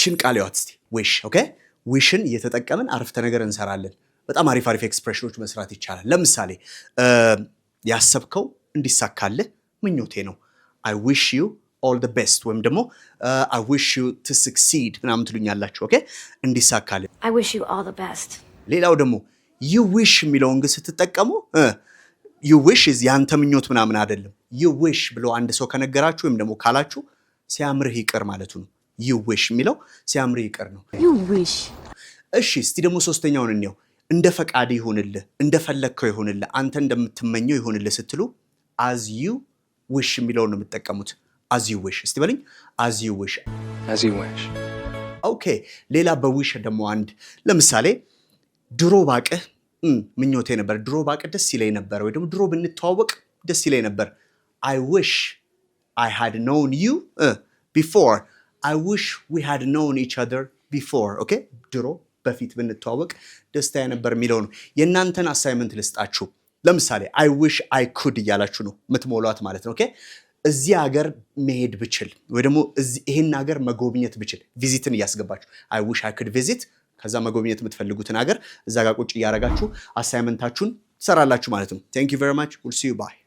እቺን ቃል ያዋት እስቲ wish ኦኬ wishን እየተጠቀምን አረፍተ ነገር እንሰራለን በጣም አሪፍ ኤክስፕሬሽኖች መስራት ይቻላል ለምሳሌ ያሰብከው እንዲሳካልህ ምኞቴ ነው I wish you all the best ወይም ደግሞ I wish you to succeed ምናምን ትሉኛላችሁ ኦኬ እንዲሳካልህ I wish you all the best ሌላው ደግሞ you wish የሚለውን ግን ስትጠቀሙ you wish is ያንተ ምኞት ምናምን አይደለም you wish ብሎ አንድ ሰው ከነገራችሁ ወይም ደግሞ ካላችሁ ሲያምርህ ይቅር ማለቱ ነው you wish የሚለው ሲያምርህ ይቅር ነው you wish እሺ እስቲ ደግሞ ሶስተኛውን እንየው እንደ ፈቃድ ይሁንልህ እንደ ፈለግከው ይሁንልህ አንተ እንደምትመኘው ይሁንልህ ስትሉ as you wish የሚለውን ነው የምትጠቀሙት as you wish እስቲ በልኝ as you wish ኦኬ ሌላ በዊሽ ደግሞ አንድ ለምሳሌ ድሮ ባቅህ ምኞቴ ነበር ድሮ ባቅህ ደስ ይለኝ ነበር ወይ ደግሞ ድሮ ብንተዋወቅ ደስ ይለኝ ነበር I wish I had known you before I wish we had known each other before okay ድሮ በፊት ብንተዋወቅ ደስታዬ ነበር የሚለው ነው የናንተን አሳይመንት ልስጣችሁ ለምሳሌ I wish I could እያላችሁ ነው ምትሞሏት ማለት ነው ኦኬ እዚህ ሀገር መሄድ ብችል ወይ ደግሞ ይሄን ሀገር መጎብኘት ብችል ቪዚትን እያስገባችሁ I wish I could visit ከዛ መጎብኘት የምትፈልጉትን ሀገር እዛ ጋር ቁጭ እያረጋችሁ አሳይመንታችሁን ትሰራላችሁ ማለት ነው Thank you very much we'll see you bye